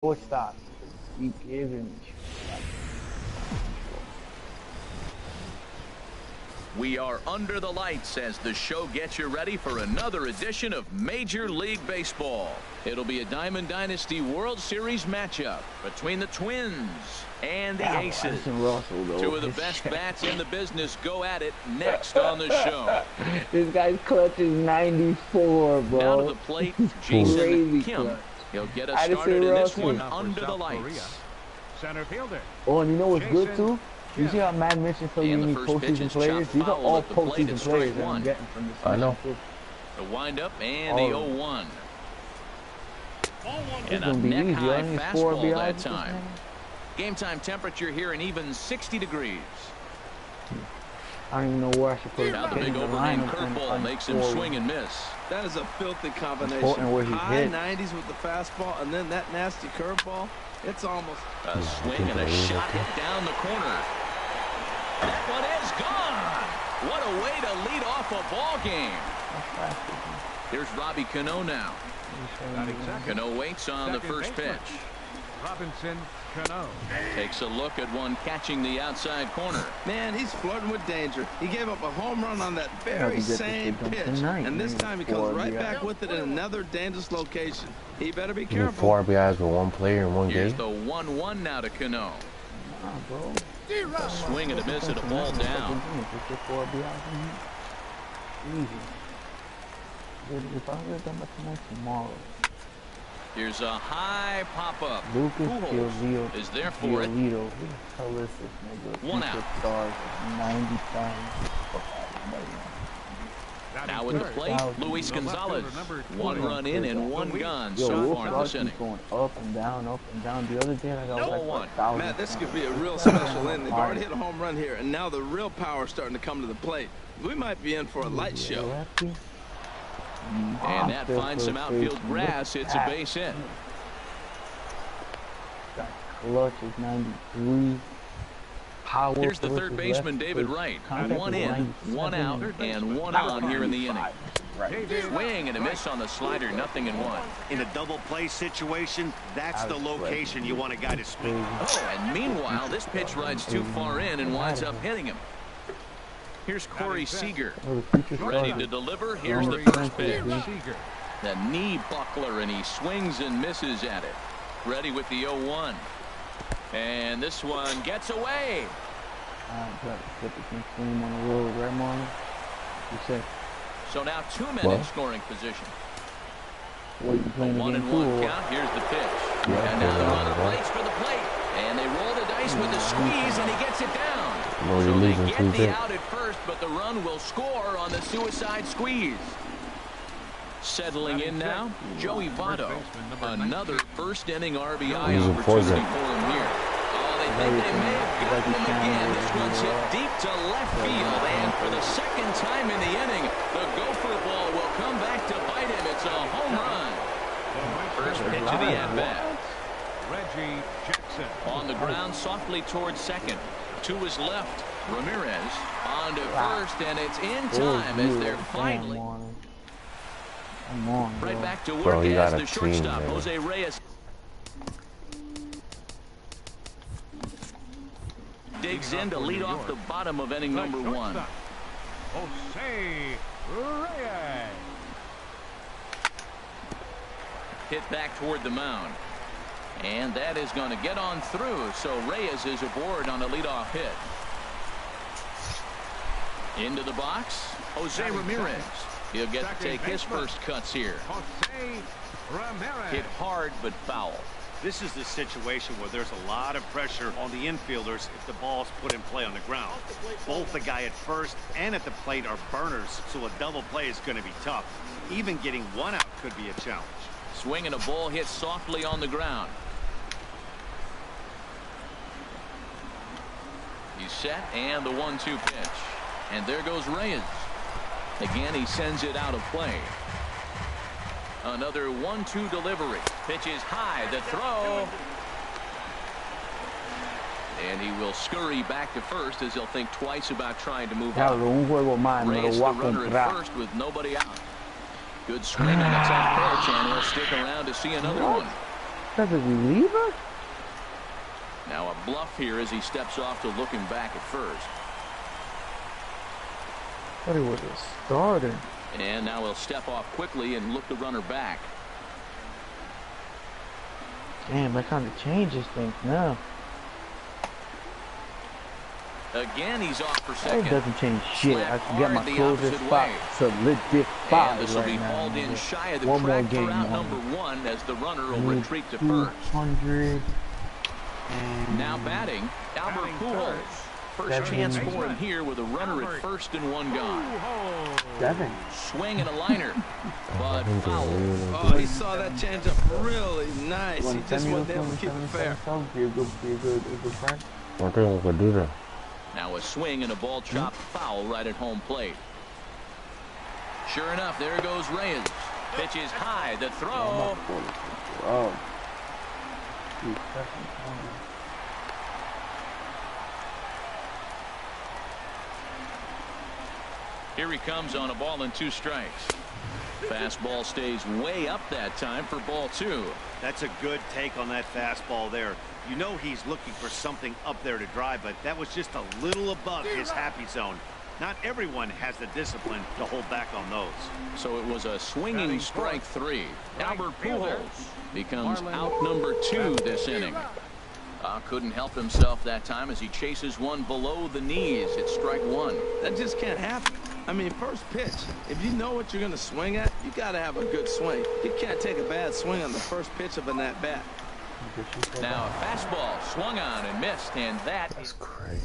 Stop. Keep giving me. We are under the lights as the show gets you ready for another edition of Major League Baseball. It'll be a Diamond Dynasty World Series matchup between the Twins and the Aces. Two of the best bats in the business go at it next on the show. This guy's clutch is 94, bro. Now to the plate, Jason Kim. Clutch. He'll get us started in this one under the lights. Center fielder. Oh, and you know what's good too? You see how Matt mentioned so you need postseason players? These are all postseason players that I'm getting from this. I know. The windup and the 0-1. And a neck-high fastball that time. Game time temperature here an even 60 degrees. I don't even know where I should put it. Now the big overhand curveball makes him swing and miss. That is a filthy combination. High 90s with the fastball and then that nasty curveball. It's almost a swing and a shot hit down the corner. That one is gone. What a way to lead off a ball game. Here's Robbie Cano now. Cano waits on the first pitch. Robinson Cano takes a look at one catching the outside corner. Man, he's flirting with danger. He gave up a home run on that very same pitch, and this time he comes right back with it in another dangerous location. He better be careful. 4 RBIs with one player in one game. Here's the 1-1 now to Cano. A swing and a miss and a ball down. Here's a high pop-up. Pujols is there for it. 1 out. Now with the plate, Luis Gonzalez. 1 run in and 1 gone so far in this inning. Going up and down, up and down. The other day I got like 1,000. Matt, this could be a real special inning. They've already hit a home run here, and now the real power is starting to come to the plate. We might be in for a light show. And that finds some outfield grass. It's a base hit. Clutch is 93. Power. Here's the third baseman, David Wright. 1 in, 1 out, and 1 on here in the inning. Swing and a miss on the slider, 0-1. In a double play situation, that's the location you want a guy to swing. Oh, and meanwhile, this pitch rides too far in and winds up hitting him. Here's Corey Seager. Ready to deliver. Here's the first pitch. The knee buckler, and he swings and misses at it. Ready with the 0-1. And this one gets away. So now 2 men in scoring position. 1-1 count. Here's the pitch. And now the runner waits for the plate. And they roll the dice with the squeeze, and he gets it down. So they get the out at first, but the run will score on the suicide squeeze. Settling in now, Joey Votto. Another first-inning RBI opportunity for him here. Oh, they think they may have gotten him again. This one's hit deep to left field, and for the second time in the inning, the gopher ball will come back to bite him. It's a home run. First pitch of the at-bat. Reggie Jackson on the ground softly towards second. To his left, Ramirez on to first, and it's in time as they're finally right back to work as the shortstop, Jose Reyes. Digs in to lead off the bottom of inning number 1. Jose Reyes. Hit back toward the mound. And that is going to get on through, so Reyes is aboard on a leadoff hit. Into the box, Jose Ramirez. He'll get to take his first cuts here. Jose Ramirez. Hit hard but foul. This is the situation where there's a lot of pressure on the infielders if the ball's put in play on the ground. Both the guy at first and at the plate are burners, so a double play is going to be tough. Even getting 1 out could be a challenge. Swing and a ball hit softly on the ground. He's set, and the 1-2 pitch. And there goes Reyes. Again, he sends it out of play. Another 1-2 delivery. Pitch is high. The throw. And he will scurry back to first as he'll think twice about trying to move on. Reyes the runner at first with nobody out. Good swing on the top pitch, and he'll stick around to see another one. That's a reliever? Now a bluff here as he steps off to looking back at first. I thought he was a starter. And now he'll step off quickly and look the runner back. Damn, that kind of changes things now. Again, he's off for second. It doesn't change shit. I can get my closest spot solidify and this will be hauled in shy of the track for out number 1 as the runner will retreat to first. 200. Now batting, Albert Pujols. First chance for him here with a runner at first and 1 gone. 7. Swing and a liner, but foul. Oh, he saw that changeup really nice. He just wasn't able to keep it fair. Be a good friend. I think I could do that. Now a swing and a ball chopped foul right at home plate. Sure enough, there goes Reyes. Pitch is high, the throw. Oh. Here he comes on a ball and 2 strikes. Fastball stays way up that time for ball 2. That's a good take on that fastball there. You know he's looking for something up there to drive, but that was just a little above his happy zone. Not everyone has the discipline to hold back on those. So it was a swinging strike 3. Albert Pujols becomes out number 2 this inning. Couldn't help himself that time as he chases one below the knees. It's strike 1. That just can't happen. I mean, first pitch, if you know what you're going to swing at, you got to have a good swing. You can't take a bad swing on the first pitch of an at-bat. Now a fastball swung on and missed, and that's crazy.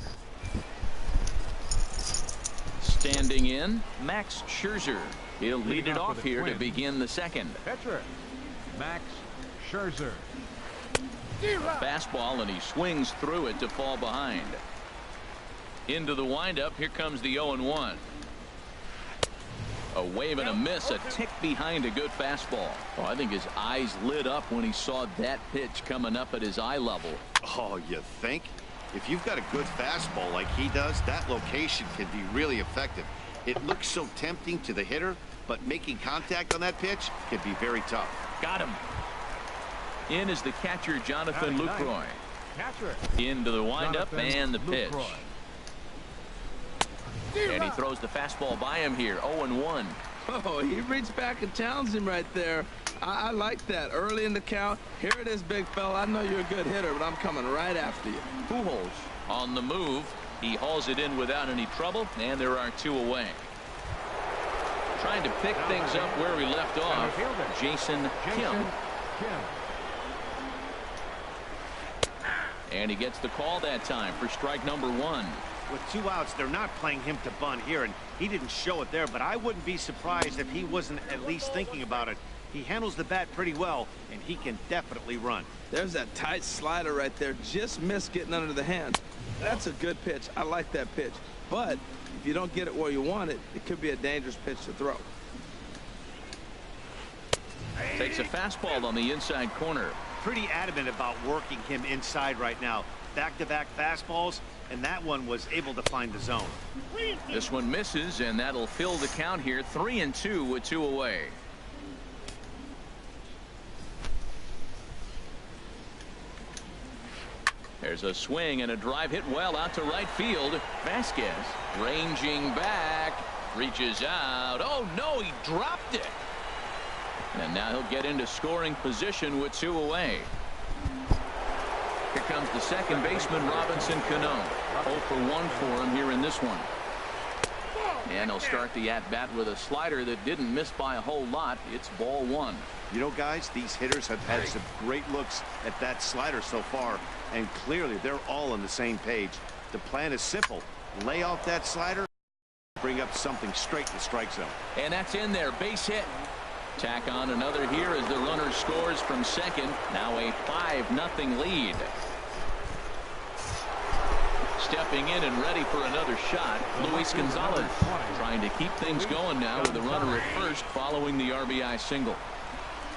Standing in, Max Scherzer. He'll lead it off here to begin the second. Pitcher, Max Scherzer. Fastball, and he swings through it to fall behind. Into the windup, here comes the 0-1. A wave and a miss, a tick behind a good fastball. Oh, I think his eyes lit up when he saw that pitch coming up at his eye level. Oh, you think? If you've got a good fastball like he does, that location can be really effective. It looks so tempting to the hitter, but making contact on that pitch can be very tough. Got him. In is the catcher, Jonathan Lucroy. Into the windup and the pitch. And he throws the fastball by him here. 0-1. Oh, he reached back and challenged him right there. I like that. Early in the count. Here it is, big fella. I know you're a good hitter, but I'm coming right after you. Pujols on the move. He hauls it in without any trouble, and there are 2 away. Trying to pick things up where we left off, Jason Kim. And he gets the call that time for strike number 1. With 2 outs, they're not playing him to bunt here, and he didn't show it there, but I wouldn't be surprised if he wasn't at least thinking about it. He handles the bat pretty well, and he can definitely run. There's that tight slider right there. Just missed getting under the hand. That's a good pitch. I like that pitch. But if you don't get it where you want it, it could be a dangerous pitch to throw. Takes a fastball on the inside corner. Pretty adamant about working him inside right now. Back-to-back fastballs, and that one was able to find the zone. This one misses, and that'll fill the count here. 3-2 with 2 away. There's a swing and a drive hit well out to right field. Vasquez ranging back, reaches out. Oh no, he dropped it. And now he'll get into scoring position with 2 away. Here comes the second baseman, Robinson Cano. 0 for 1 for him here in this one. And he'll start the at-bat with a slider that didn't miss by a whole lot. It's ball 1. You know, guys, these hitters have had some great looks at that slider so far, and clearly they're all on the same page. The plan is simple. Lay off that slider, bring up something straight to the strike zone. And that's in there. Base hit. Tack on another here as the runner scores from second. Now a 5-0 lead. Stepping in and ready for another shot, Luis Gonzalez trying to keep things going now with the runner at first following the RBI single.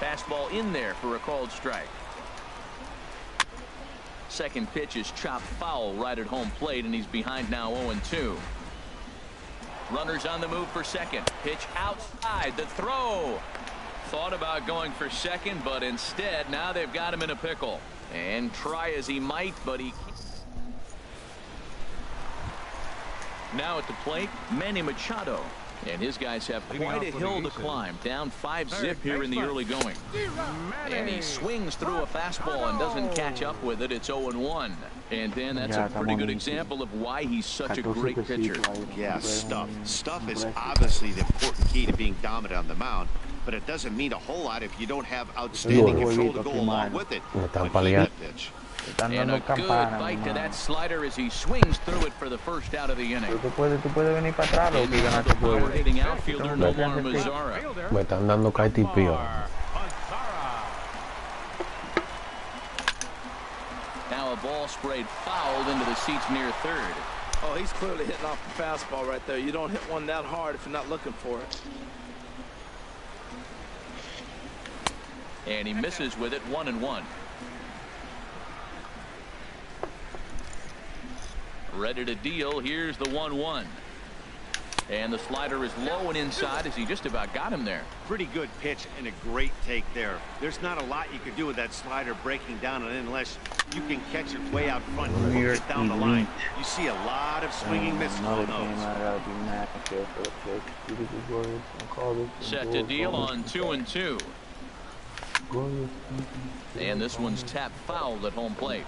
Fastball in there for a called strike. Second pitch is chopped foul right at home plate, and he's behind now 0-2. Runners on the move for second. Pitch outside. The throw. Thought about going for second, but instead now they've got him in a pickle. And try as he might, but he can't. Now at the plate, Manny Machado. And his guys have quite a hill to climb. Down 5-zip here in the early going. And he swings through a fastball and doesn't catch up with it. It's 0-1. And then that's a pretty good example of why he's such a great pitcher. Yeah, stuff. Stuff is obviously the important key to being dominant on the mound. But it doesn't mean a whole lot if you don't have outstanding control to go along with it. Pitch. And a good bite to that slider as he swings through it for the first out of the inning. Tú puedes venir para atrás o que ganar tu juego. Power-hitting outfielder Nomar Mazara. Me están dando caitipío. Now a ball sprayed fouled into the seats near third. Oh, he's clearly hitting off the fastball right there. You don't hit one that hard if you're not looking for it. And he misses with it, 1-1. Ready to deal. Here's the 1-1. And the slider is low and inside as he just about got him there. Pretty good pitch and a great take there. There's not a lot you can do with that slider breaking down and unless you can catch it way out front and push it down the line. You see a lot of swinging misses on those. Set to deal on 2-2. And this one's tapped foul at home plate.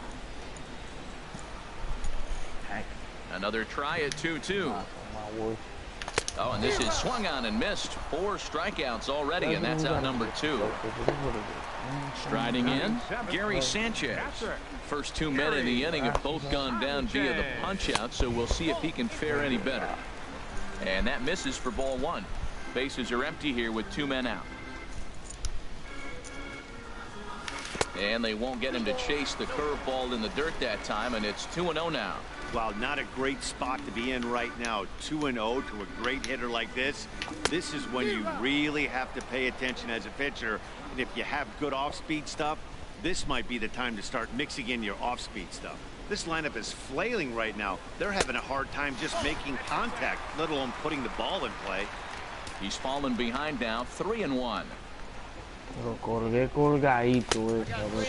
Another try at 2-2. Oh, and this is swung on and missed. 4 strikeouts already, and that's out number 2. Striding in, Gary Sanchez. First 2 men in the inning have both gone down via the punch-out, so we'll see if he can fare any better. And that misses for ball 1. Bases are empty here with 2 men out. And they won't get him to chase the curveball in the dirt that time, and it's 2-0 now. Well, not a great spot to be in right now. 2-0 to a great hitter like this. This is when you really have to pay attention as a pitcher. And if you have good off-speed stuff, this might be the time to start mixing in your off-speed stuff. This lineup is flailing right now. They're having a hard time just making contact, let alone putting the ball in play. He's fallen behind now, 3-1.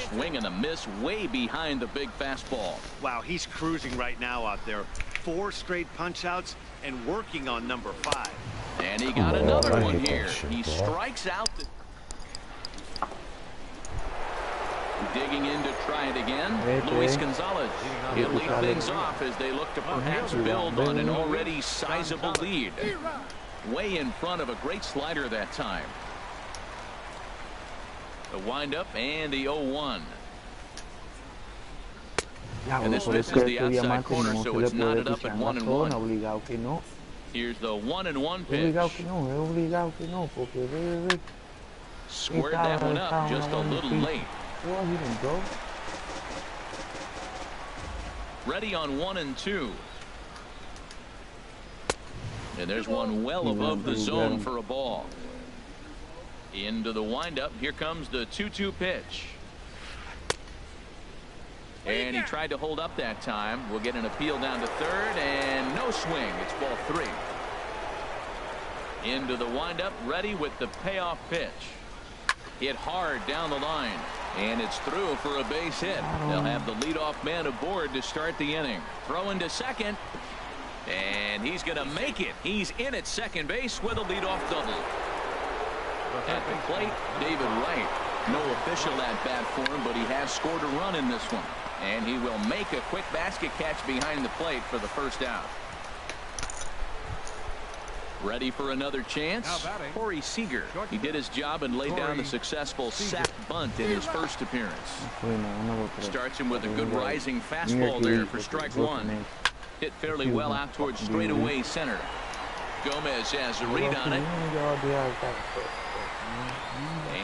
Swing and a miss way behind the big fastball. Wow, he's cruising right now out there. 4 straight punch outs and working on number 5. And he got another one here. He strikes out. Digging in to try it again. Luis Gonzalez. He'll lead things off as they look to perhaps build on an already sizable lead. Way in front of a great slider that time. The windup and the 0-1. And this misses the outside corner, so it's knotted up at 1-1. Here's the 1-1 pitch. Squared that one up just a little late. Ready on 1-2. And there's one well above the zone for a ball. Into the windup. Here comes the 2-2 pitch. And he tried to hold up that time. We'll get an appeal down to third and no swing. It's ball 3. Into the windup, ready with the payoff pitch. Hit hard down the line. And it's through for a base hit. They'll have the leadoff man aboard to start the inning. Throw into second. And he's going to make it. He's in at second base with a leadoff double. At the plate, David Wright. No official at bat for him, but he has scored a run in this one. And he will make a quick basket catch behind the plate for the first out. Ready for another chance? Corey Seager. He did his job and laid down the successful sack bunt in his first appearance. Starts him with a good rising fastball there for strike 1. Hit fairly well out towards straightaway center. Gomez has a read on it.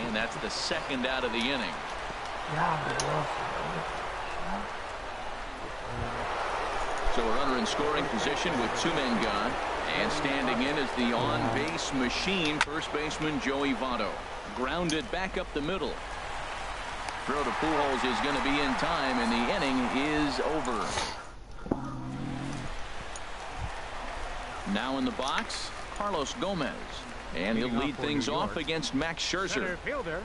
And that's the second out of the inning. So a runner in scoring position with 2 men gone. And standing in is the on-base machine, first baseman Joey Votto. Grounded back up the middle. Throw to Pujols is going to be in time, and the inning is over. Now in the box, Carlos Gomez. And he'll lead things off against Max Scherzer. Center fielder,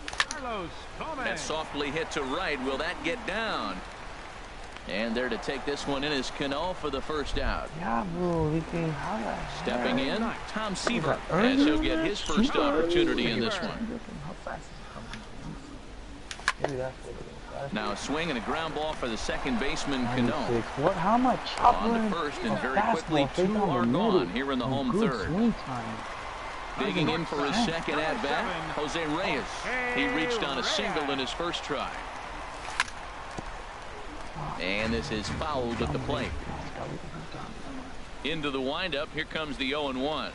Carlos Gomez. That softly hit to right. Will that get down? And there to take this one in is Cano for the first out. Yeah, bro. Stepping in, Tom Seaver, as he'll get his first opportunity in this one. Now a swing and a ground ball for the second baseman, Cano. What? How much? On to first, and very quickly 2 are gone here in the home third. Digging in for his second at-bat, Jose Reyes. He reached on a single in his first try. And this is fouled at the plate. Into the windup, here comes the 0-1.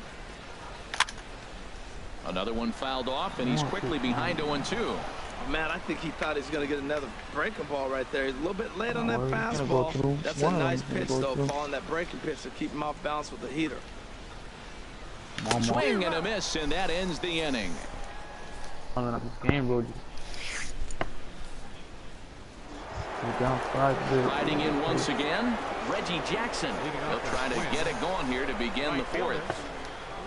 Another one fouled off, and he's quickly behind 0-2. Man, I think he thought he was going to get another breaking ball right there. He's a little bit late on that fastball. That's a nice pitch, though, calling that breaking pitch to keep him off balance with the heater. Swing and a miss, and that ends the inning. Game, bro. Riding in once again, Reggie Jackson. He'll try to get it going here to begin the fourth.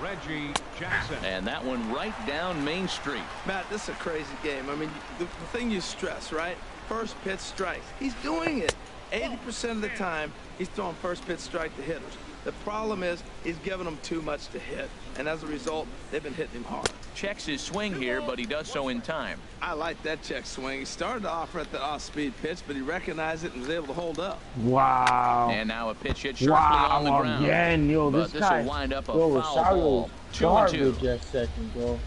Reggie Jackson. And that one right down Main Street. Matt, this is a crazy game. I mean, the thing you stress, right? First pitch strikes. He's doing it. 80% of the time, he's throwing first pitch strike to hitters. The problem is he's giving them too much to hit, and as a result, they've been hitting him hard. Checks his swing here, but he does so in time. I like that check swing. He started off at the off-speed pitch, but he recognized it and was able to hold up. Wow. And now a pitch hit sharply on the ground. Again, yo, but this will wind up a foul ball. 2-2. That second, bro.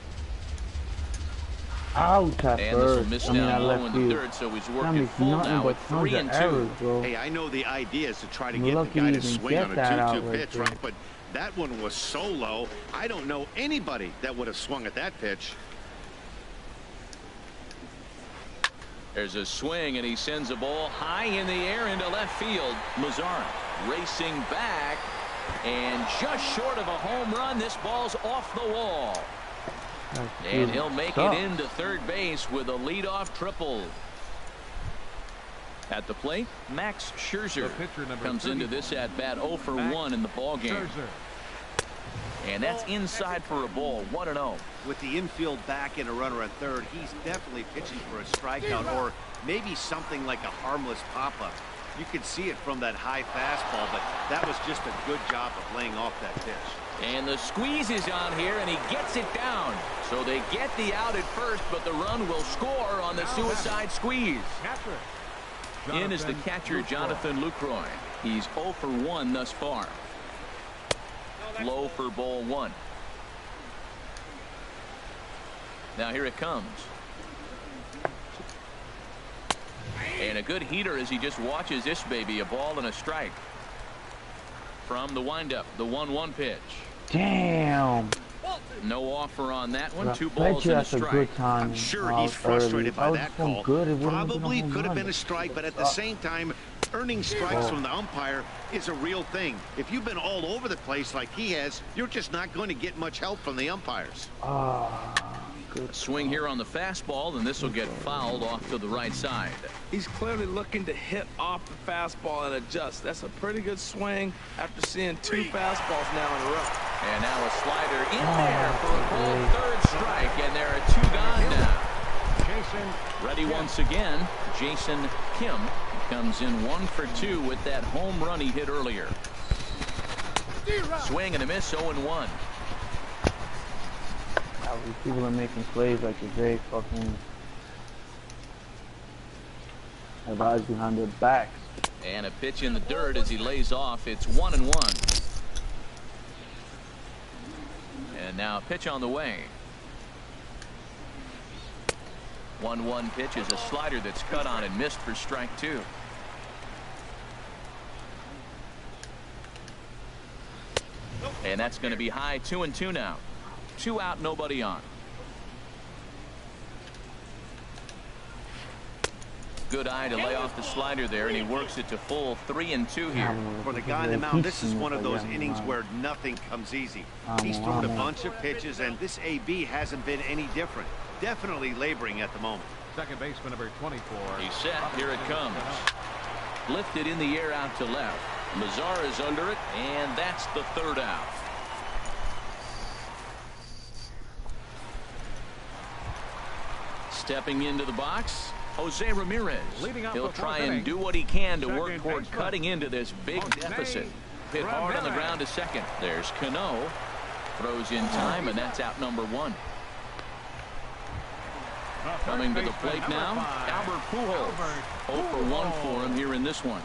Out at and first. This will miss down low in the third, so he's working full now with 3-2. Hey, I know the idea is to try to get the guy to swing on a 2-2 pitch, right? But that one was so low, I don't know anybody that would have swung at that pitch. There's a swing, and he sends a ball high in the air into left field. Mazara racing back, and just short of a home run. This ball's off the wall. And he'll make it into third base with a leadoff triple. At the plate, Max Scherzer comes into this at-bat 0 for 1 in the ballgame. And that's inside for a ball, 1-0. With the infield back and a runner at third, he's definitely pitching for a strikeout or maybe something like a harmless pop-up. You can see it from that high fastball, but that was just a good job of laying off that pitch. And the squeeze is on here, and he gets it down. So they get the out at first, but the run will score on the suicide squeeze. In is the catcher, Jonathan Lucroy. He's 0 for 1 thus far. Low for ball 1. Now here it comes. And a good heater as he just watches this baby. A ball and a strike. From the windup, the 1-1 pitch. Damn. No offer on that one. 2 balls and a strike. I'm sure he's frustrated by that call. Probably could have been a strike, but at the same time, earning strikes from the umpire is a real thing. If you've been all over the place like he has, you're just not going to get much help from the umpires. Good swing here on the fastball, and this will get fouled off to the right side. He's clearly looking to hit off the fastball and adjust. That's a pretty good swing after seeing 2 fastballs now in a row. And now a slider in there for a ball, third strike, and there are 2 gone now. Ready once again, Jason Kim comes in 1 for 2 with that home run he hit earlier. Swing and a miss, 0-1. These people are making plays like it's very fucking have eyes behind their backs. And a pitch in the dirt as he lays off. It's 1-1. And now a pitch on the way. 1-1 pitch is a slider that's cut on and missed for strike 2. And that's going to be high. 2-2 now. 2 out, nobody on. Good eye to lay off the slider there, and he works it to full 3-2 here. For the guy on the mound, this is one of those innings where nothing comes easy. He's thrown a bunch of pitches, and this AB hasn't been any different. Definitely laboring at the moment. Second baseman number 24. He's set. Here it comes. Lifted in the air out to left. Mazara is under it, and that's the 3rd out. Stepping into the box, Jose Ramirez. He'll try and do what he can to work toward cutting into this big deficit. Hit hard on the ground to second. There's Cano. Throws in time, and that's out number 1. Coming to the plate now, Albert Pujols. 0 for 1 for him here in this one.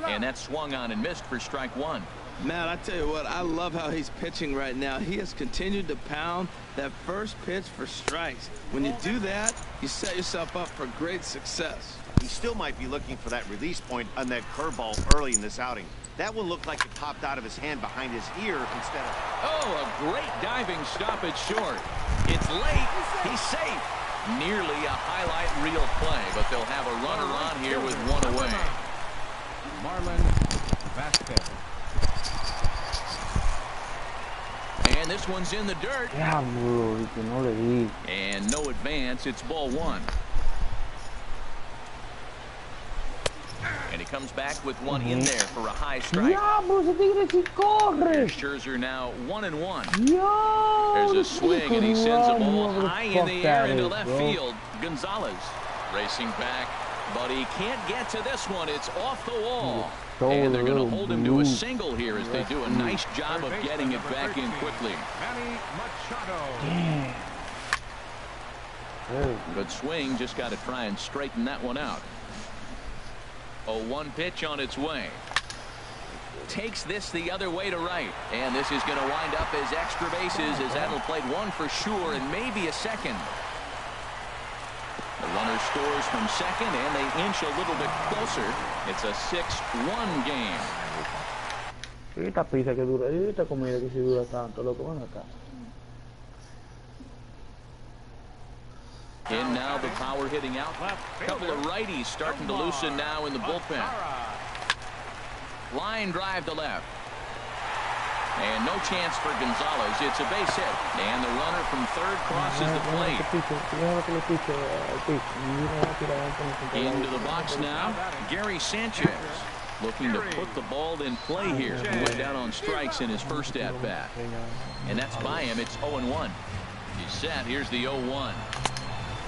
And that swung on and missed for strike 1. Man, I tell you what, I love how he's pitching right now. He has continued to pound that first pitch for strikes. When you do that, you set yourself up for great success. He still might be looking for that release point on that curveball early in this outing. That one looked like it popped out of his hand behind his ear instead of... Oh, a great diving stop at short. It's late. He's safe. Nearly a highlight reel play, but they'll have a runner on here with 1 away. Marlon Vasquez. And this one's in the dirt. Yeah, bro, que no le di. And no advance. It's ball 1. And he comes back with 1 in there for a high strike. Diablo, ese tigre sí corre. Scherzer now 1-1. Yo, There's a swing, and he sends a ball high in the air into is, left bro. field. Gonzalez racing back, but he can't get to this one. It's off the wall. And they're going to hold him to a single here as they do a nice job of getting it back in quickly. Manny Machado. Damn. Good swing, just got to try and straighten that one out. 0-1 pitch on its way. Takes this the other way to right. And this is going to wind up as extra bases as that'll play 1 for sure and maybe a second. The runner scores from second and they inch a little bit closer. It's a 6-1 game. Esta pizza que dura, esta comida que si dura tanto, loco, ven acá. In now the power hitting out. Couple of righties starting to loosen now in the bullpen. Line drive to left. And no chance for Gonzalez. It's a base hit. And the runner from third crosses the plate. Into the box now, Gary Sanchez. Looking to put the ball in play here. He went down on strikes in his first at-bat. And that's by him. It's 0-1. He's set. Here's the 0-1.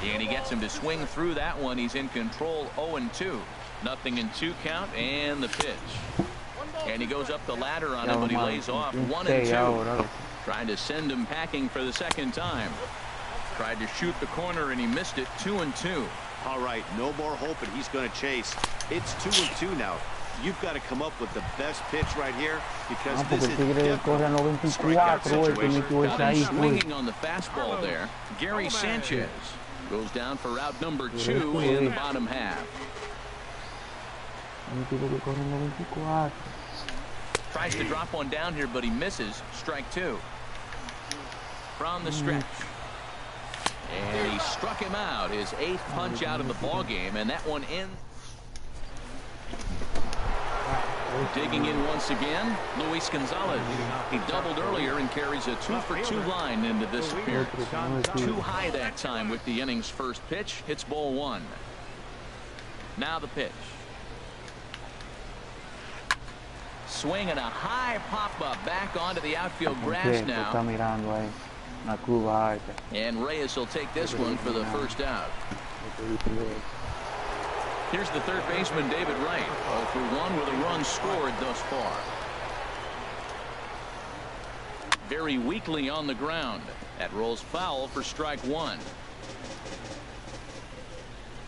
And he gets him to swing through that one. He's in control. 0-2. Nothing in 2 count. And the pitch. And he goes up the ladder on him, but he lays off 1-2. Trying to send him packing for the second time. Tried to shoot the corner, and he missed it. 2-2. All right, no more hoping he's going to chase. It's 2-2 now. You've got to come up with the best pitch right here because this is definitely a strikeout situation. Got him swinging on the fastball there. Gary Sanchez goes down for route number 2 in the bottom half. Tries to drop one down here, but he misses. Strike 2. From the stretch. And he struck him out. His 8th punch out of the ball game, and that one ends. Digging in once again, Luis Gonzalez. He doubled earlier and carries a 2-for-2 line into this appearance. Too high that time with the inning's first pitch. Hits ball 1. Now the pitch. Swing and a high pop-up back onto the outfield grass now. And Reyes will take this one for the first out. Here's the third baseman, David Wright. 0 for 1 with a run scored thus far. Very weakly on the ground. That rolls foul for strike 1.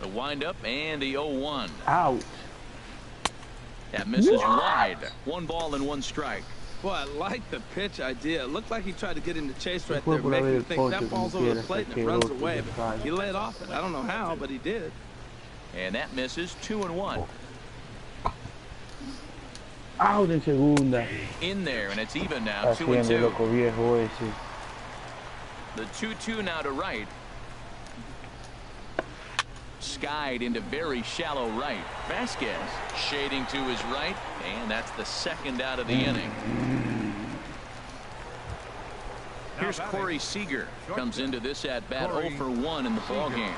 The windup and the 0-1. Out. That misses wide. 1 ball and 1 strike. Boy, I like the pitch idea. It looked like he tried to get in the chase right there, making him think that ball's over the plate and it runs away. But he laid off it. I don't know how, but he did. And that misses. 2-1. Out en segunda. In there, and it's even now. 2-2. Loco viejo ese. The 2-2 now to right. Skied into very shallow right. Vasquez shading to his right, and that's the second out of the inning. Here's Corey Seager. Comes into this at bat 0 for 1 in the ball game.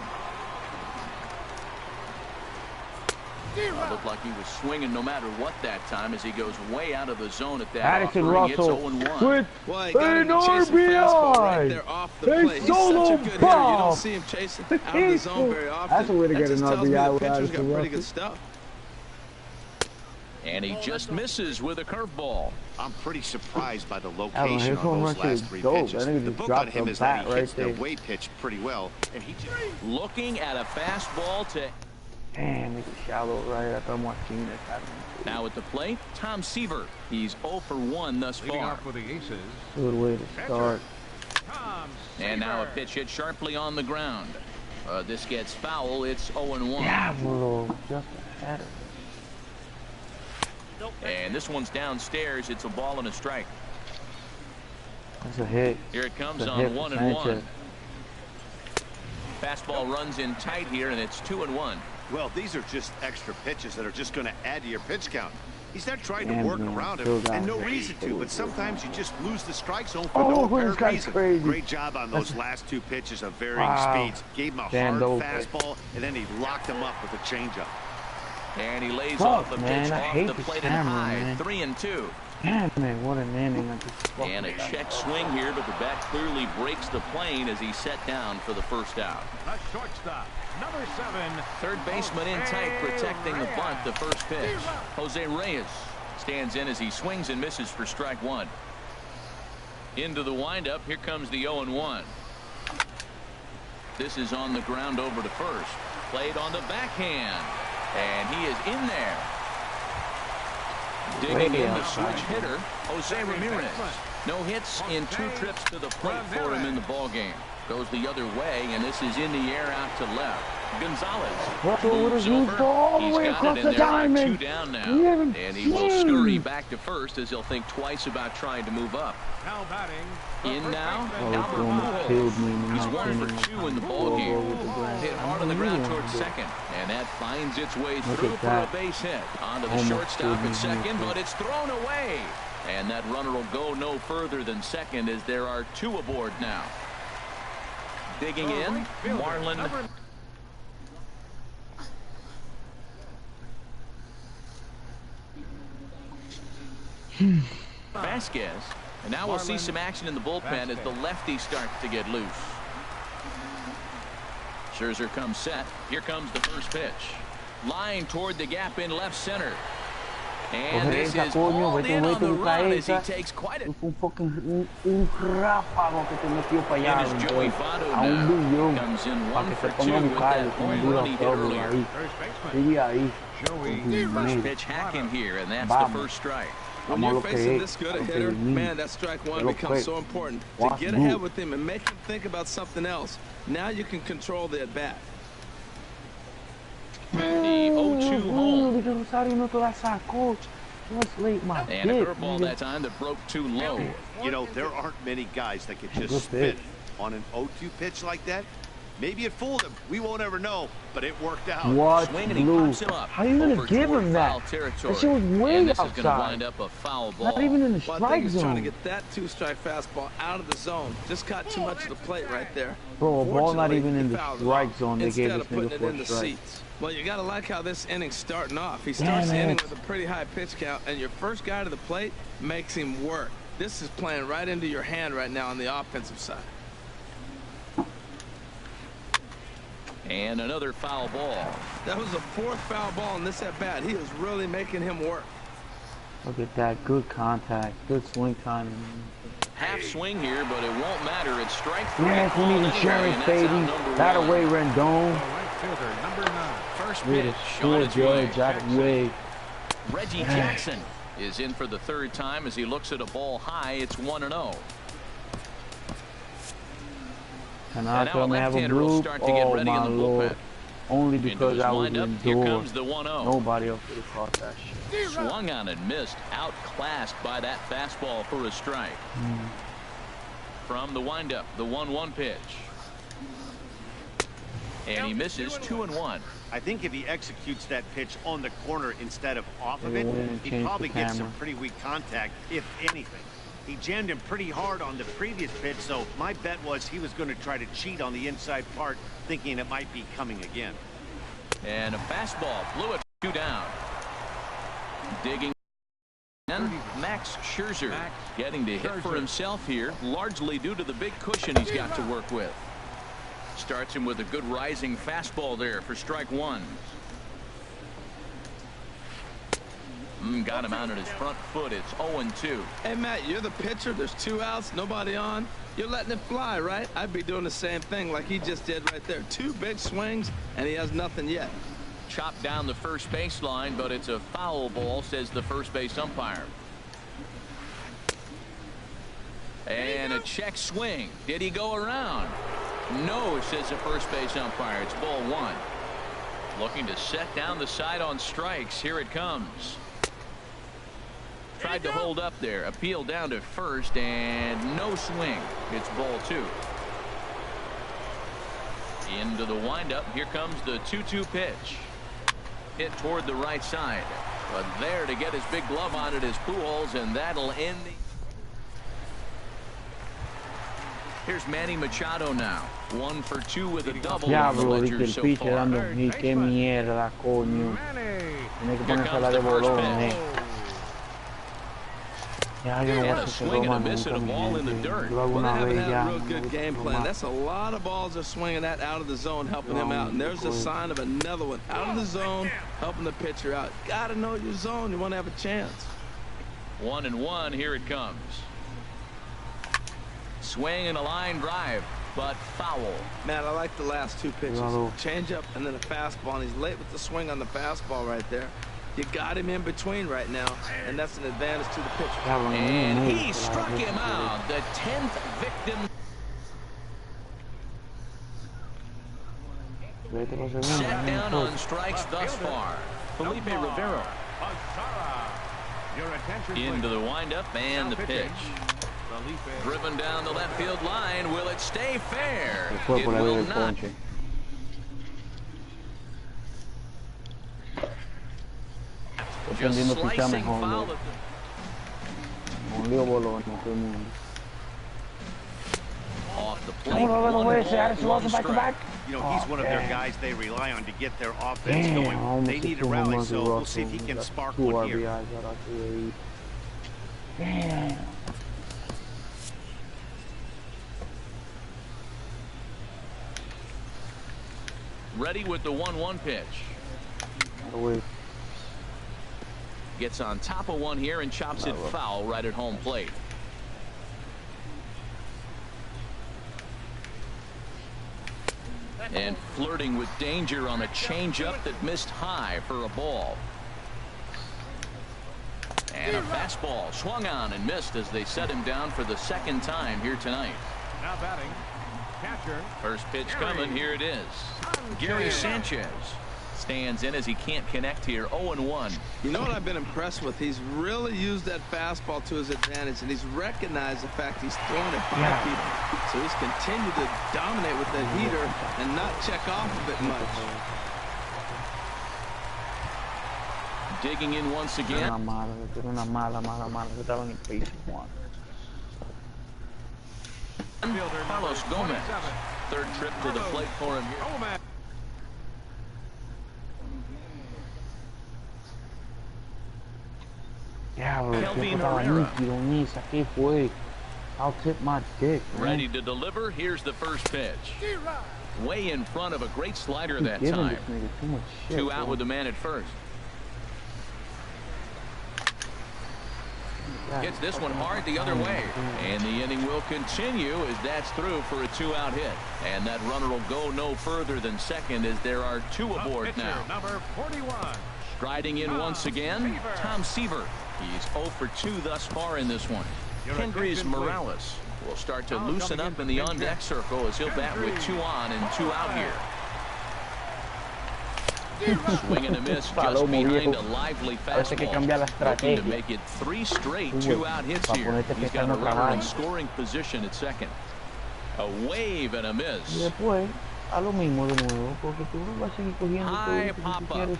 Looked like he was swinging no matter what that time as he goes way out of the zone at that Addison offering. It's Russell 0-1. with Well, he got an him chasing fastball right there RBI. off the plate. He's solo such a good hitter. You bomb. don't see him chasing out of the zone very often. That's a way to get just an tells me RBI the with pitcher's Addison got pretty good Russell. stuff. And he just misses with a curveball. I'm pretty surprised by the his location home on run those shit last is three dope. pitches. That nigga The just book dropped on him the is that bat he hits right the there. way pitch pretty well, and he just... Looking at a fastball to... Damn, it's shallow right. I thought Martinez had him. Now at the plate, Tom Seaver. He's 0 for 1 thus Leading far. off for the Aces. Good way to start. Tom And now a Seaver. pitch hit sharply on the ground. This gets foul. It's 0-1. Diablo, just ahead of And this one's downstairs. It's a ball and a strike. That's a hit. Here it comes It's a on hit 1-1. Sanchez. Fastball runs in tight here, and it's 2-1. Well, these are just extra pitches that are just going to add to your pitch count. He's not trying to Damn, work man, around still him, got and no it. reason to, but sometimes you just lose the strike zone for Oh, no this apparent guy's reason. crazy. Great job on those last two pitches of varying Wow. speeds. Gave him a Stand hard over. fastball, and then he locked him up with a changeup. And he lays Fuck, off the man, pitch I off hate the this plate and camera, high. man. 3-2. Damn, man, what an inning. I just And a check swing here, but the bat clearly breaks the plane as he's set down for the first out. The shortstop, number 7. Third baseman in tight, protecting the bunt, the first pitch. Jose Reyes stands in as he swings and misses for strike one. Into the windup, here comes the 0-1. This is on the ground over to first. Played on the backhand, and he is in there. Digging in the switch hitter, Jose Ramirez. No hits in 2 trips to the plate for him in the ballgame. Goes the other way, and this is in the air out to left. Gonzalez Russell with moves his loose over. ball all the He's way got across it the in there, diamond. 2 down now. You haven't And he will seen. scurry back to first as he'll think twice about trying to move up. Now batting. In now, Oh, Albert he almost killed me in the He's ninth 1 for inning. 2 in the Go ballgame. with the ground. Hit hard on the ground towards second, and that finds its way Look through at for a that. base hit. Onto the Almost shortstop killed me at second, here, but it's thrown away. And that runner will go no further than second as there are 2 aboard now. Digging in, Marlon Vasquez. And now we'll see some action in the bullpen as the lefty starts to get loose. Scherzer comes set. Here comes the first pitch. Line toward the gap in left center. And this is hauled in on the run as he takes quite a... Fue un fucking un ráfago que te metió para allá. And it's Joey Votto A un now. billón. Comes in Para 1 que for se 2 ponga a with buscar that home run he did earlier. ahí. First baseman. Sigue ahí. Joey. First pitch hacking here, and that's Vamos. the first strike. When Vamos you're lo que facing es, this good a lo que hitter, venimos. man, that strike one Lo becomes que- so important. To What's get good? ahead with him and make him think about something else. Now you can control the at-bat. The 0-2 home. Because Rosario no te la sacó. Let's late my And a dick, curveball nigga. that time that broke too low. You know, there aren't many guys that can Good just pitch. spit on an 0-2 pitch like that. Maybe it fooled him. We won't ever know, but it worked out. What Swing and he blue? pops him up. How you gonna over give toward him foul that? territory. That shit was way And this is going to outside. wind up a foul ball. Not even in the Well, I think strike he's trying to zone. get that 2-strike fastball out of the zone. Just caught too much of the plate right there. Bro, a ball not Fortunately, even in he the fouled it strike off zone. They instead gave of this putting nigga it for in a the strike. seats. Well, you got to like how this inning's starting off. He Damn starts the inning it. with a pretty high pitch count, and your first guy to the plate makes him work. This is playing right into your hand right now on the offensive side. And another foul ball. That was the 4th foul ball in this at-bat. He is really making him work. Look at that. Good contact. Good swing timing. Half swing here, but it won't matter. It's strike 3. Yes, we called need anyway, insurance, and that's baby. out number That 1. away, Rendon. The right fielder, number 9. First With pitch a on short its way. judge out of the way. Reggie Jackson is in for the 3rd time as he looks at a ball high. It's 1-0. And And I now a told him to have a left-hander will group. start to get Oh ready in my the lord. bullpen. Only Into because his I was windup, here indoors. comes the 1-0. Nobody else would have caught that shit. Swung on and missed, outclassed by that fastball for a strike. From the windup, the 1-1 pitch. And he misses 2-1. I think if he executes that pitch on the corner instead of off of They it, went and he'd changed probably the get some camera. pretty weak contact, if anything. He jammed him pretty hard on the previous pitch, so my bet was he was going to try to cheat on the inside part, thinking it might be coming again. And a fastball blew it 2 down. Digging in, Max Scherzer getting to hit for himself here, largely due to the big cushion he's got to work with. Starts him with a good rising fastball there for strike 1. Got him out on his front foot. It's 0-2. Hey, Matt, you're the pitcher. There's 2 outs, nobody on. You're letting it fly, right? I'd be doing the same thing like he just did right there. 2 big swings, and he has nothing yet. Chopped down the first baseline, but it's a foul ball, says the first base umpire. And a check swing. Did he go around? No, says the first base umpire. It's ball 1. Looking to set down the side on strikes. Here it comes. Tried to hold up there. Appeal down to first, and no swing. It's ball 2. Into the windup. Here comes the 2-2 pitch. Hit toward the right side. But there to get his big glove on it is Pujols, and that'll end the... Here's Manny Machado now. 1 for 2 with a double. Diablo, viste el pitcher dando un hit. Qué mierda, coño. Tiene que ponerse a la de bolón, Ya, yo no voy a hacer ese broma nunca, mi gente. Yo hago una vez ya. Real good game plan. That's a lot of balls they're swinging that out of the zone, helping him out. And there's a sign of another one out of the zone, helping the pitcher out. Got to know your zone. You want to have a chance. 1-1. Here it comes. Swing and a line drive, but foul. Man, I like the last 2 pitches. Change up and then a fastball, and he's late with the swing on the fastball right there. You got him in between right now, and that's an advantage to the pitcher. And he struck him out. The 10th victim. Set down on strikes thus far. Felipe Rivera. Into the windup and the pitch. Driven down the left field line. Will it stay fair? It will not. Just slicing foul. Off the plate. You know, he's one of their guys they rely on to get their offense going. They need a rally, so we'll see if he can spark one here. Damn. Ready with the 1-1 pitch. Gets on top of one here and chops it foul right at home plate. And flirting with danger on a changeup that missed high for a ball. And a fastball swung on and missed as they set him down for the 2nd time here tonight. Now batting, catcher. First pitch coming. Here it is. Gary Sanchez stands in as he can't connect here. 0-1. You know what I've been impressed with? He's really used that fastball to his advantage, and he's recognized the fact he's throwing it 5 feet. So he's continued to dominate with that heater and not check off of it much. Digging in once again. Carlos Gomez. 3rd trip to the plate for him here. Kelvin Herrera. I'll tip my dick. Ready to deliver. Here's the first pitch. Way in front of a great slider that time. 2 out with the man at first. Gets this one hard the other way. And the inning will continue as that's through for a 2-out hit. And that runner will go no further than second as there are 2 aboard now. Number 41. Striding in once again, Tom Seaver. He's 0 for 2 thus far in this one. Kendrys Morales will start to loosen up in the on-deck circle as he'll bat with 2 on and 2 out here. Swing and a miss just behind a lively fastball. Looking to make it 3 straight 2-out hits here. He's got a runner in scoring position at second. A wave and a miss. High pop-up.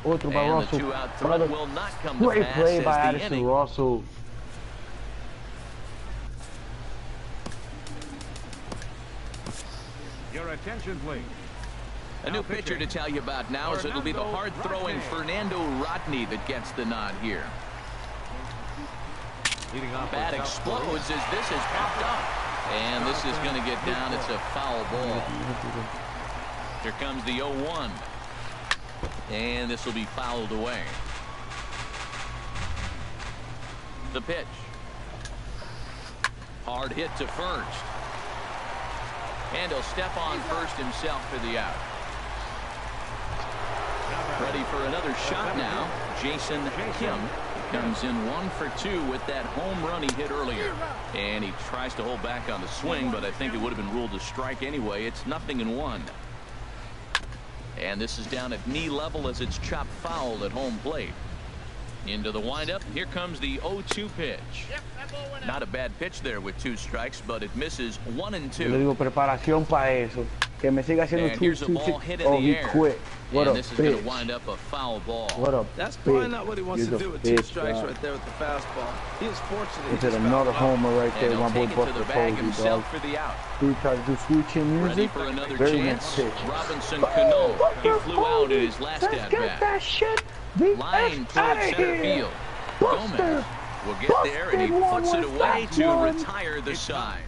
And the 2-out throw will not come to pass as the inning. Your attention, please. A new pitcher to tell you about now is it'll be the hard-throwing Fernando Rodney that gets the nod here. Bat explodes as this is popped up. And this is going to get down. It's a foul ball. Here comes the 0-1. And this will be fouled away. The pitch. Hard hit to first. And he'll step on first himself for the out. Ready for another shot now. Jason Kim comes in 1 for 2 with that home run he hit earlier. And he tries to hold back on the swing, but I think it would have been ruled a strike anyway. It's 0-1. And this is down at knee level as it's chopped foul at home plate. Into the windup. Here comes the 0-2 pitch. Not a bad pitch there with 2 strikes, but it misses 1 and 2. Le digo preparación para eso. Que me siga haciendo and here's a ball hit in the air. Quit. What and a this is bitch. going to wind up a foul ball. What a That's bitch. probably not what he wants He's to a do with 2 bitch, strikes God. right there with the fastball. He is fortunate. He did another homer right And there. he'll My boy take it to the Buster bag told you, dog. himself for the out. He tried to do switching Ready music. for another Very chance. nice pitch. Robinson Cano. He flew out in his last Let's at get bat. that shit. Beat Line us towards outta center here. field. Buster. Gomez will get there, and he puts it away to one. retire the side.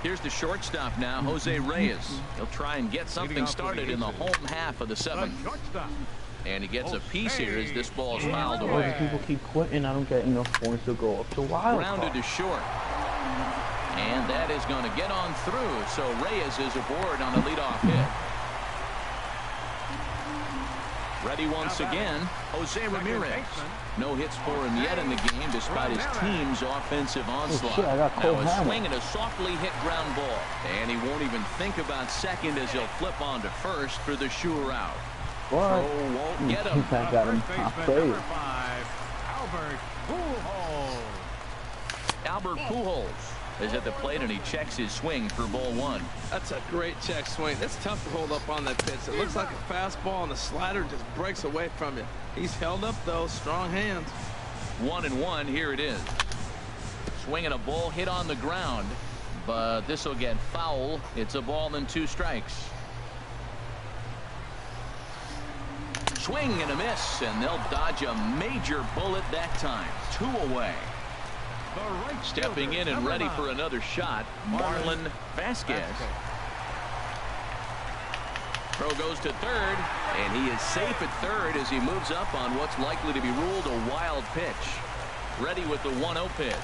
Here's the shortstop now, Jose Reyes. He'll try and get something started in the home half of the 7th. And he gets a piece here as this ball's fouled away. People keep quitting. I don't get enough points to go up to wild. Grounded to short. And that is going to get on through. So Reyes is aboard on a leadoff hit. Ready once again, Jose Ramirez. No hits for him yet in the game despite his team's offensive onslaught. Oh, shit, I got now Cole a Hammer. swing and a softly hit ground ball. And he won't even think about second as he'll flip on to first for the sure out. What? Throw won't get him. I got him. Number 5, Albert Pujols. Albert Pujols is at the plate and he checks his swing for ball 1. That's a great check swing. That's tough to hold up on that pitch. It looks like a fastball and the slider just breaks away from you. He's held up though. Strong hands. 1-1. Here it is. Swinging a ball hit on the ground, but this will get foul. It's a ball and 2 strikes. Swing and a miss, and they'll dodge a major bullet that time. 2 away. Stepping in and ready for another shot, Marlon Vasquez. Throw goes to third, and he is safe at third as he moves up on what's likely to be ruled a wild pitch. Ready with the 1-0 pitch.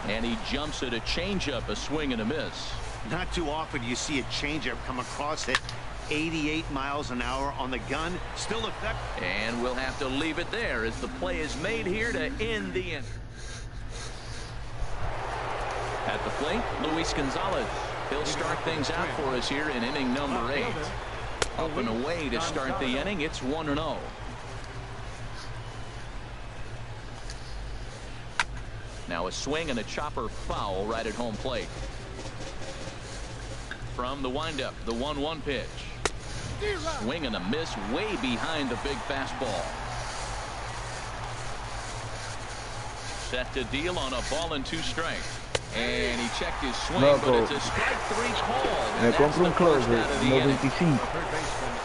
And he jumps at a changeup, a swing and a miss. Not too often you see a changeup come across it. 88 miles an hour on the gun. Still effective. And we'll have to leave it there as the play is made here to end the inning. At the plate, Luis Gonzalez. He'll start things out for us here in inning number 8. Up and away to start the inning. It's 1-0. Now a swing and a chopper foul right at home plate. From the windup, the 1-1 pitch. Swing and a miss way behind the big fastball. Set to deal on a ball and 2 strikes. And he checked his swing, but it's a strike 3 call. Me compro un closer, no 25.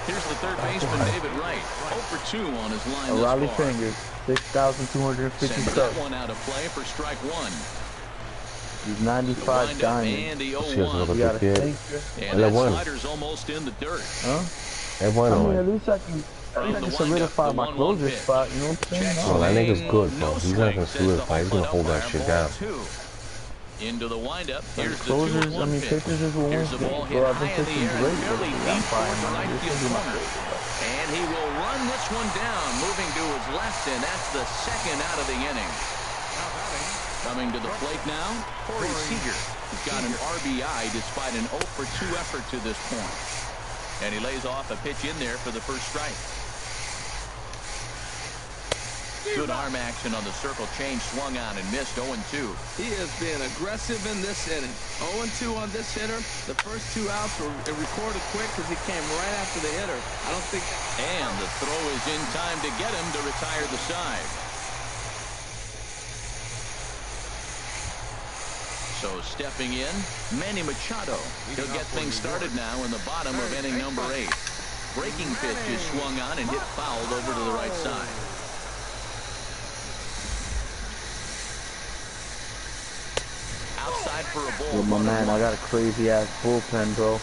Here's the third baseman, David Wright. 0 for 2 on his line A this Raleigh far. Fingers, 6,250 Sends that subs. one out of play for strike 1. He's The 95 windup diamond. and the Sí, es 0-1. lo You gotta que quiere. think. And Es that bueno. slider's almost in the dirt. Huh? Es I mean, bueno, at man. least I can the solidify windup, my the 1-1 closer pitch. spot, you know what I'm saying? Well, that nigga's good, Swing, bro. no He's not gonna swing, says solidify. He's the gonna hold that umpire, shit ball down. 2. Into the windup. Like Here's the closers, 2-1 I mean, pitch. pitchers is one Here's the thing, ball but hit I've high been in the pitching air, great, fairly but deep I'm fine, towards the man. right This field is my corner. favorite. And he will run this one down, moving to his left, and that's the second out of the inning. Coming to the plate now, Corey Seager. He's got an RBI despite an 0 for 2 effort to this point. And he lays off a pitch in there for the first strike. Good arm action on the circle change, swung on and missed. 0-2. He is being aggressive in this inning. 0-2 on this hitter. The first 2 outs were recorded quick because he came right after the hitter. I don't think. And the throw is in time to get him to retire the side. So stepping in, Manny Machado. He'll get things started now in the bottom of inning number 8. Breaking pitch is swung on and hit fouled over to the right side. Outside for a ball. Yo, my man, I got a crazy ass bullpen, bro.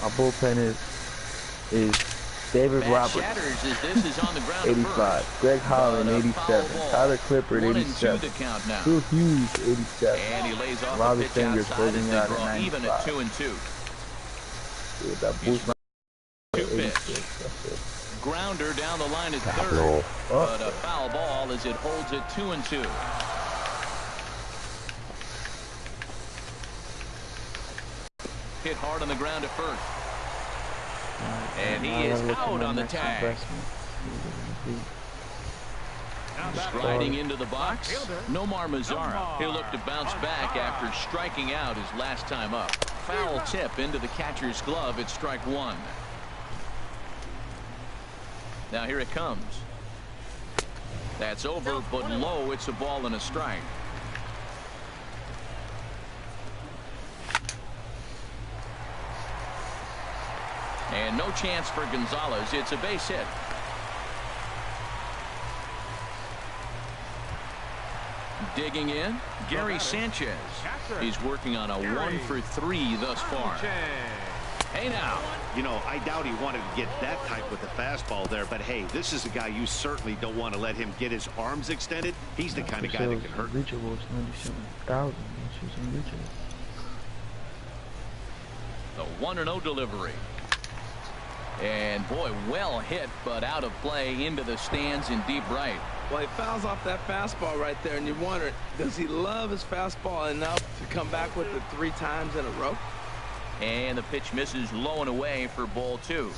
Our bullpen is David Roberts, Shatters as this is on the ground 85. Greg Holland, 87. Tyler Clippard, 87. Phil Hughes, 87. And he lays off Robbie the pitch Fingers outside closing as out they at draw 95. even at 2-2. Dude, that boost my 2-pitch. Grounder down the line at third. But a foul ball as it holds it 2-2. Hit hard on the ground at first. And he is out on the tag. Striding into the box, Nomar Mazara. He'll look to bounce back after striking out his last time up. Foul tip into the catcher's glove at strike 1. Now here it comes. That's over, but low. It's a ball and a strike. And no chance for Gonzalez. It's a base hit. Digging in, Gary Sanchez. He's working on a 1-for-3 thus far. Hey now. You know, I doubt he wanted to get that tight with the fastball there, but hey, this is a guy you certainly don't want to let him get his arms extended. He's the kind of guy that can hurt. Reachable is 97,000. She's unreachable. The 1-0 delivery. And boy, well hit, but out of play into the stands in deep right. Well, he fouls off that fastball right there, and you wonder, does he love his fastball enough to come back with it 3 times in a row? And the pitch misses low and away for ball 2.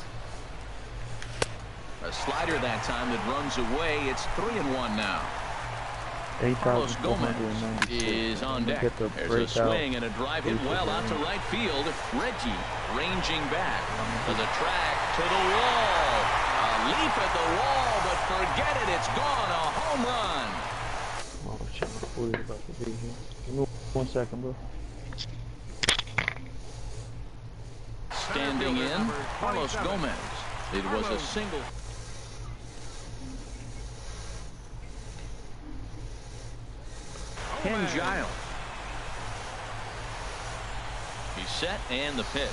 A slider that time that runs away. It's 3-1 now. Carlos Gomez is on deck. There's a swing and a drive hit well out to right field. Reggie ranging back to the track, to the wall. A leap at the wall, but forget it. It's gone. A home run. Oh, shit, I'm worried about the video here. Give me 1 second, bro. Standing in, Carlos Gomez. It was a single. Ken Giles. He's set and the pitch.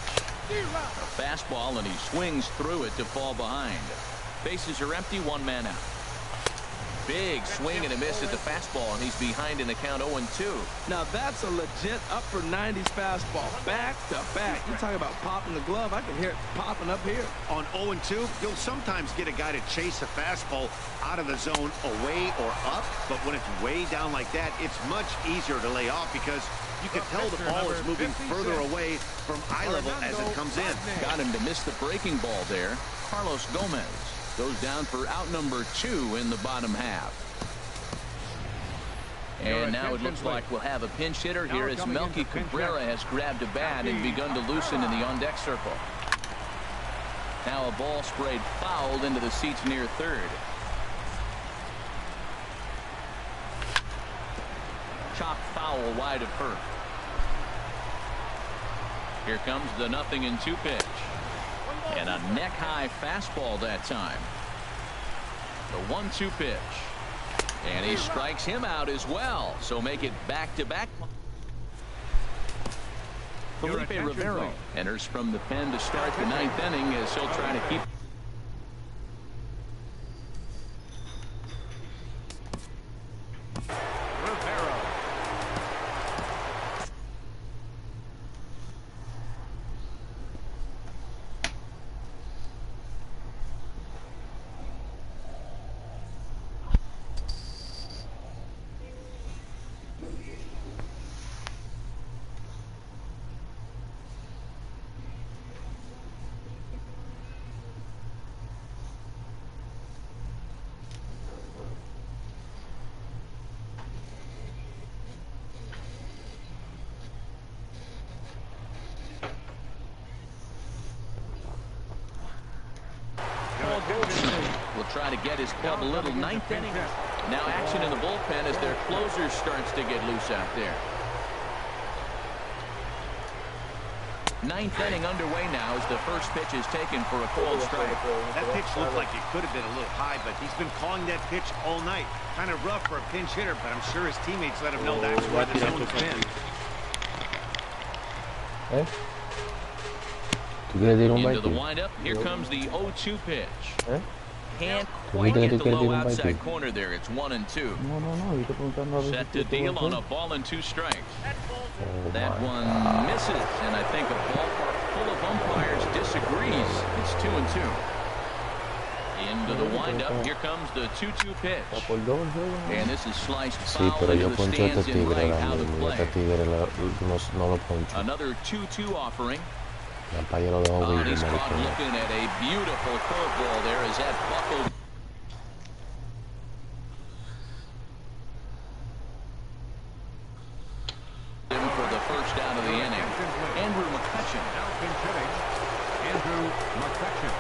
A fastball and he swings through it to fall behind. Bases are empty, 1 man out. Big swing and a miss at the fastball, and he's behind in the count 0-2. Now that's a legit upper 90s fastball, back to back. You talk about popping the glove, I can hear it popping up here. On 0-2, you'll sometimes get a guy to chase a fastball out of the zone away or up, but when it's way down like that, it's much easier to lay off because you can tell the ball is moving further away from eye level as it comes in. Got him to miss the breaking ball there. Carlos Gomez goes down for out number 2 in the bottom half. And now it looks like we'll have a pinch hitter here as Melky Cabrera has grabbed a bat and begun to loosen in the on-deck circle. Now a ball sprayed fouled into the seats near third. Chopped foul wide of first. Here comes the 0-2 pitch. And a neck-high fastball that time. The 1-2 pitch. And he strikes him out as well. So make it back-to-back. Felipe Rivero enters from the pen to start the 9th inning as he'll try to keep. Will try to get his club a little 9th inning. Now action in the bullpen as their closer starts to get loose out there. Ninth inning underway now as the first pitch is taken for a cold strike. That pitch looked like it could have been a little high, but he's been calling that pitch all night. Kind of rough for a pinch hitter, but I'm sure his teammates let him know that's where the zone's been. Into the windup. Here comes the 0-2 pitch. Can't quite get the low outside corner there. It's 1-2. Set to deal on a ball and 2 strikes. That one misses, and I think a ballpark full of umpires disagrees. It's 2-2. Into the windup. Here comes the 2-2 pitch. And this is sliced foul into the stands in right out of play. Another 2-2 offering. He's caught looking at a beautiful curveball there as that buckled. For the first out of the inning. Andrew McCutcheon. Andrew McCutcheon.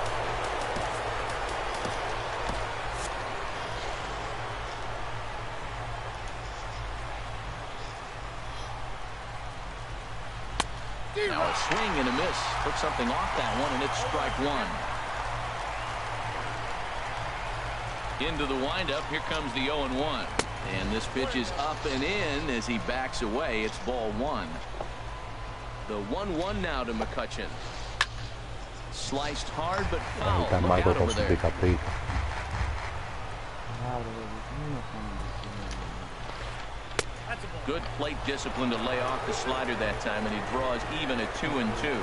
Now a swing and a miss. Took something off that one, and it's strike 1. Into the windup. Here comes the 0-1. And this pitch is up and in as he backs away. It's ball 1. The 1-1 now to McCutcheon. Sliced hard, but foul. Look out over there. Good plate discipline to lay off the slider that time, and he draws even at 2-2.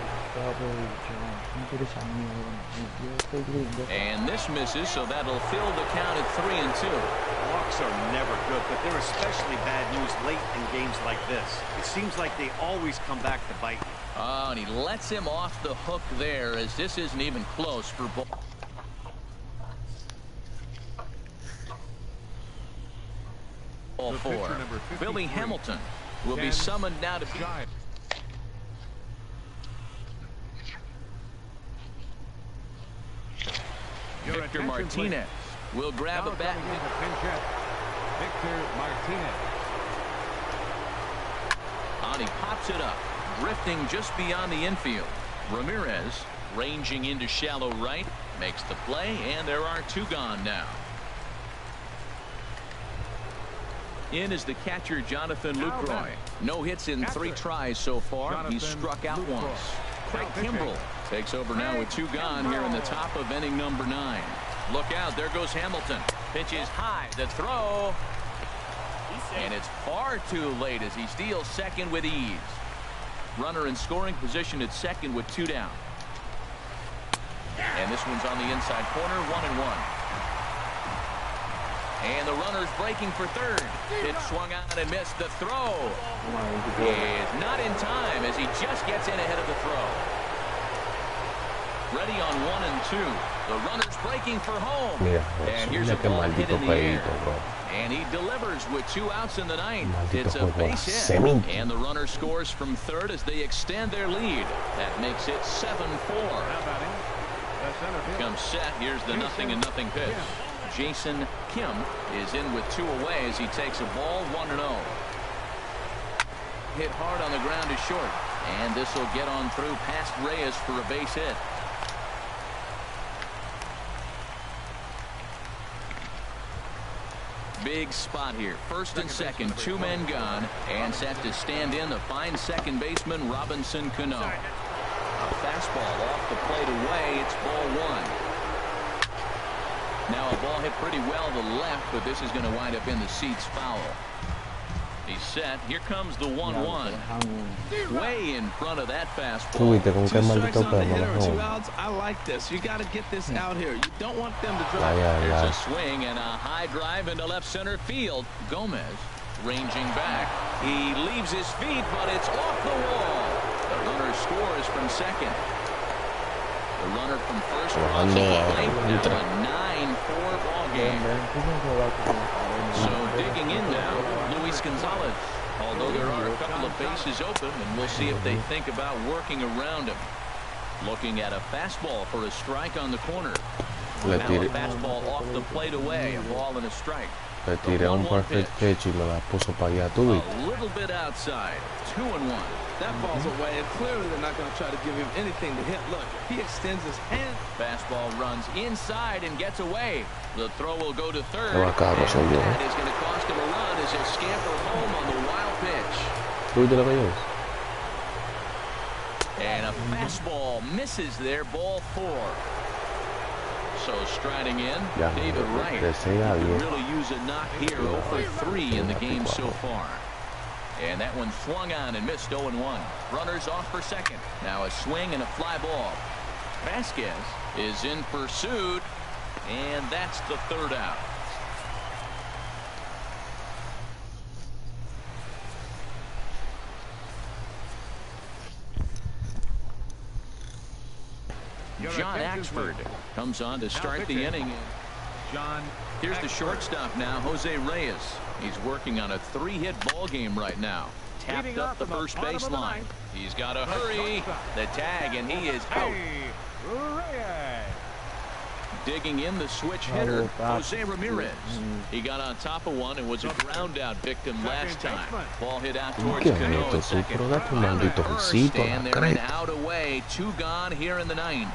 And this misses, so that'll fill the count at 3-2. Walks are never good, but they're especially bad news late in games like this. It seems like they always come back to bite. Oh, and he lets him off the hook there, as this isn't even close for ball. Ball 4. Billy Hamilton will be summoned now to drive. Victor Martinez will grab a bat. Victor Martinez. And he pops it up, drifting just beyond the infield. Ramirez ranging into shallow right, makes the play, and there are 2 gone now. In is the catcher, Jonathan Lucroy. No hits in 3 tries so far. He's struck out once. Craig Kimbrell takes over now with 2 gone here in the top of inning number 9. Look out, there goes Hamilton. Pitch is high, the throw. And it's far too late as he steals second with ease. Runner in scoring position at second with 2 down. And this one's on the inside corner, 1-1. And the runner's breaking for third. It swung out and missed. The throw is not in time as he just gets in ahead of the throw. Ready on 1 and 2. The runner's breaking for home. And here's a ball hit in the air. And he delivers with 2 outs in the 9th. It's a base hit. And the runner scores from third as they extend their lead. That makes it 7-4. Comes set. Here's the 0-0 pitch. Jason Kim is in with 2 away as he takes a ball 1-0. Hit hard on the ground to short. And this will get on through past Reyes for a base hit. Big spot here. First and second, 2 men gone, and set to stand in the fine second baseman Robinson Cano. A fastball off the plate away. It's ball 1. Now a ball hit pretty well to the left, but this is going to wind up in the seats foul. He's set. Here comes the 1-1. Way in front of that fastball. 2 strikes on the hitter, 2 outs. I like this. You got to get this out here. You don't want them to drop. There's a swing and a high drive into left center field. Gomez ranging back. He leaves his feet, but it's off the wall. The runner scores from second. The runner from first runs at the plate. Now a 9-4 ball game. So digging in now, Luis Gonzalez. Although there are a couple of bases open, and we'll see if they think about working around him. Looking at a fastball for a strike on the corner. Le Now tiré. a fastball off the plate away, a ball and a strike. Le tiré un perfect pitch y me la puso para allá. Tú A viste. little bit outside. 2-1. That ball's away, and clearly they're not going to try to give him anything to hit. Look, he extends his hand. Fastball runs inside and gets away. The throw will go to third. Qué bacano soy yo. That is going to cost him a run as he'll scamper home on the wild pitch. ¿Tú viste lo que yo hice? And a fastball misses there, ball 4. So striding in, Ya, David Wright. de 6 a Could 10. really use a knock here, 0 for 3 in the game so far. And that one swung on and missed 0-1. Runners off for second. Now a swing and a fly ball. Vasquez is in pursuit, and that's the third out. John Axford comes on to start the inning. John. Here's the shortstop now, Jose Reyes. He's working on a 3-hit ball game right now. Tapped up the first baseline. He's got to hurry. The tag, and he is out. Digging in the switch hitter, Jose Ramirez. He got on top of one and was a ground out victim last time. Ball hit out towards Cano at second. First, and they're in out away. 2 gone here in the 9th.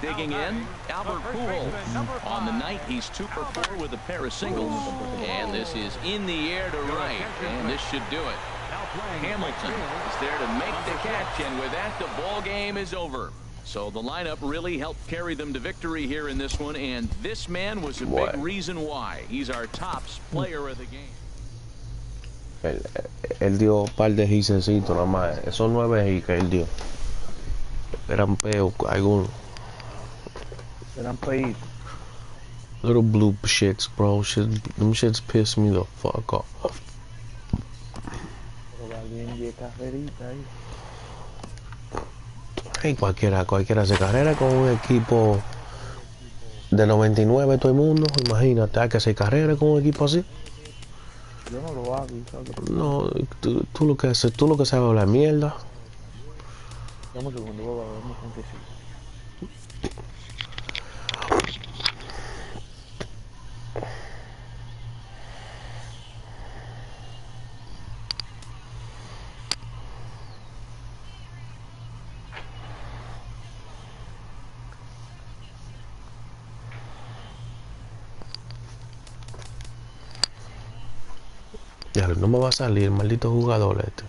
Digging in, Albert Pujols. On the night, he's 2 for 4 with a pair of singles. And this is in the air to right, and this should do it. Hamilton is there to make the catch, and with that, the ball game is over. So the lineup really helped carry them to victory here in this one, and this man was a big reason why. He's our top player of the game. Él dio un par de hicecitos nada más. Esos 9 hits que él dio eran peos algunos. Eran peitos. Little blue shits, bro. Them shits piss me the fuck off. Pero va bien 10 carreritas ahí. Hey, cualquiera hace carrera con un equipo de 99 todo el mundo. Imagínate, hay que hacer carrera con un equipo así. Yo no lo hago. No, tú lo que sabes hablar mierda. Dame un segundo, vamos a ver. Ya, no me va a salir, maldito jugador este.